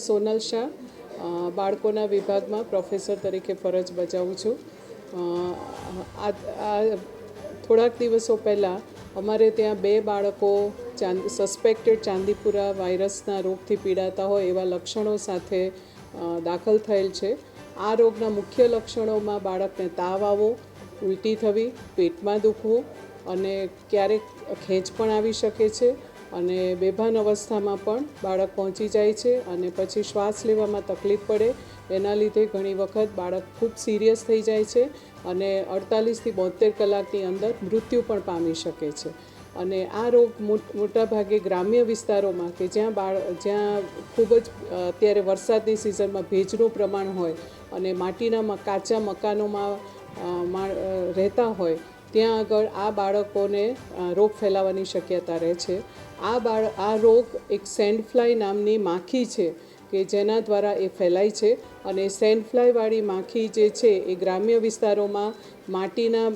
સોનલ શાહ, બાળકોના વિભાગમાં પ્રોફેસર તરીકે ફરજ બજાવું છું. આ થોડાક દિવસો પહેલાં અમારે ત્યાં 2 બાળકો સસ્પેક્ટેડ ચાંદીપુરા વાયરસના રોગથી પીડાતા હોય એવા લક્ષણો સાથે દાખલ થયેલ છે. આ રોગના મુખ્ય લક્ષણોમાં બાળકને તાવ આવવો, ઉલટી થવી, પેટમાં દુખવું અને ક્યારેક ખેંચ પણ આવી શકે છે અને બેભાન અવસ્થામાં પણ બાળક પહોંચી જાય છે અને પછી શ્વાસ લેવામાં તકલીફ પડે. એના લીધે ઘણી વખત બાળક ખૂબ સિરિયસ થઈ જાય છે અને 48થી 72 કલાકની અંદર મૃત્યુ પણ પામી શકે છે. અને આ રોગ મોટાભાગે ગ્રામ્ય વિસ્તારોમાં કે જ્યાં ખૂબ જ અત્યારે વરસાદની સિઝનમાં ભેજનું પ્રમાણ હોય અને માટીના કાચા મકાનોમાં રહેતા હોય ત્યાં આગળ આ બાળકોને રોગ ફેલાવાની શક્યતા રહે છે. આ રોગ એક સેન્ડફ્લાય નામની માખી છે કે જેના દ્વારા એ ફેલાય છે અને સેન્ડફ્લાયવાળી માખી જે છે એ ગ્રામ્ય વિસ્તારોમાં માટીના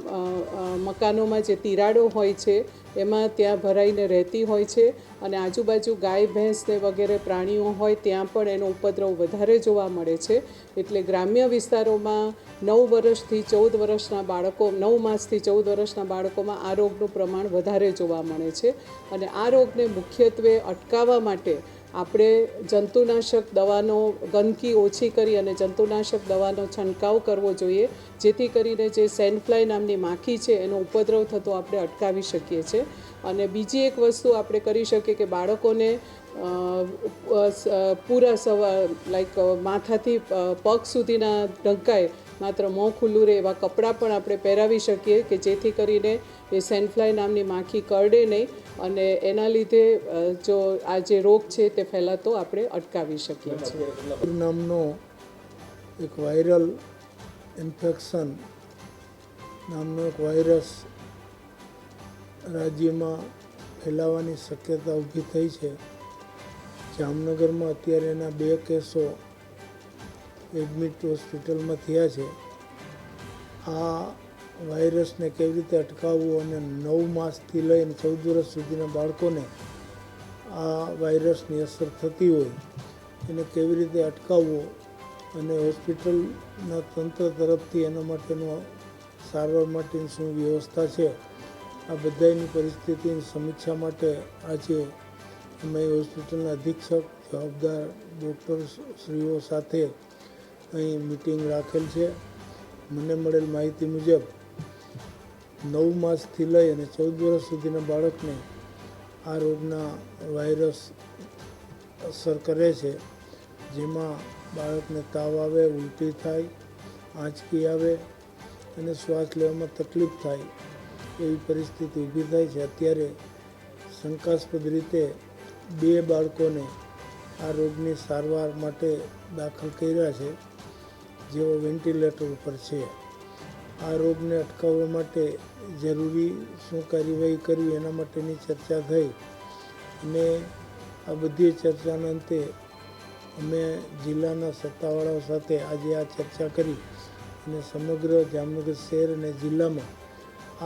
મકાનોમાં જે તિરાડો હોય છે એમાં ત્યાં ભરાઈને રહેતી હોય છે અને આજુબાજુ ગાય ભેંસને વગેરે પ્રાણીઓ હોય ત્યાં પણ એનો ઉપદ્રવ વધારે જોવા મળે છે. એટલે ગ્રામ્ય વિસ્તારોમાં 9 વર્ષથી 14 વર્ષના બાળકો 9 માસથી 14 વર્ષના બાળકોમાં આ રોગનું પ્રમાણ વધારે જોવા મળે છે. અને આ રોગને મુખ્યત્વે અટકાવવા માટે આપણે જંતુનાશક દવાનો ગંદકી ઓછી કરી અને જંતુનાશક દવાનો છંટકાવ કરવો જોઈએ, જેથી કરીને જે સેન્ડફ્લાય નામની માખી છે એનો ઉપદ્રવ થતો આપણે અટકાવી શકીએ છીએ. અને બીજી એક વસ્તુ આપણે કરી શકીએ કે બાળકોને પૂરા માથાથી પગ સુધીના ઢંકાય, માત્ર મોં ખુલ્લું રહે એવા કપડાં પણ આપણે પહેરાવી શકીએ કે જેથી કરીને એ સેન્ડફ્લાય નામની માખી કરડે નહીં અને એના લીધે જો આ જે રોગ છે તે ફેલાતો આપણે અટકાવી શકીએ છીએ. નામનો એક વાયરલ ઇન્ફેક્શન નામનો એક વાયરસ રાજ્યમાં ફેલાવાની શક્યતા ઊભી થઈ છે. જામનગરમાં અત્યારે એના 2 કેસો એડમિટ હોસ્પિટલમાં થયા છે. આ વાયરસને કેવી રીતે અટકાવવું અને 9 માસથી લઈને 14 વર્ષ સુધીના બાળકોને આ વાયરસની અસર થતી હોય એને કેવી રીતે અટકાવવો અને હોસ્પિટલના તંત્ર તરફથી એના માટેનો સારવાર માટેની શું વ્યવસ્થા છે, આ બધાની પરિસ્થિતિની સમીક્ષા માટે આજે અમે હોસ્પિટલના અધિક્ષક જવાબદાર ડૉક્ટરશ્રીઓ સાથે અહીં મિટિંગ રાખેલ છે. મને મળેલ માહિતી મુજબ 9 માસથી લઈ અને 14 વર્ષ સુધીના બાળકને આ રોગના વાયરસ અસર કરે છે, જેમાં બાળકને તાવ આવે, ઉલટી થાય, આંચકી આવે અને શ્વાસ લેવામાં તકલીફ થાય એવી પરિસ્થિતિ ઊભી થાય છે. અત્યારે શંકાસ્પદ રીતે 2 બાળકોને આ રોગની સારવાર માટે દાખલ કર્યા છે, જેઓ વેન્ટિલેટર ઉપર છે. આ રોગને અટકાવવા માટે જરૂરી શું કાર્યવાહી કરવી એના માટેની ચર્ચા થઈ અને આ બધી ચર્ચાના અંતે અમે જિલ્લાના સત્તાવાળાઓ સાથે આજે આ ચર્ચા કરી અને સમગ્ર જામનગર શહેર અને જિલ્લામાં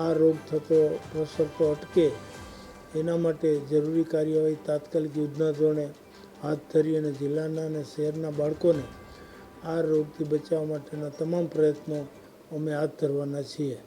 આ રોગ થતો પ્રસરતો અટકે એના માટે જરૂરી કાર્યવાહી તાત્કાલિક યુદ્ધના ધોરણે હાથ ધરી અને જિલ્લાના અને શહેરના બાળકોને આ રોગથી બચાવવા માટેના તમામ પ્રયત્નો અમે હાથ ધરવાના છીએ.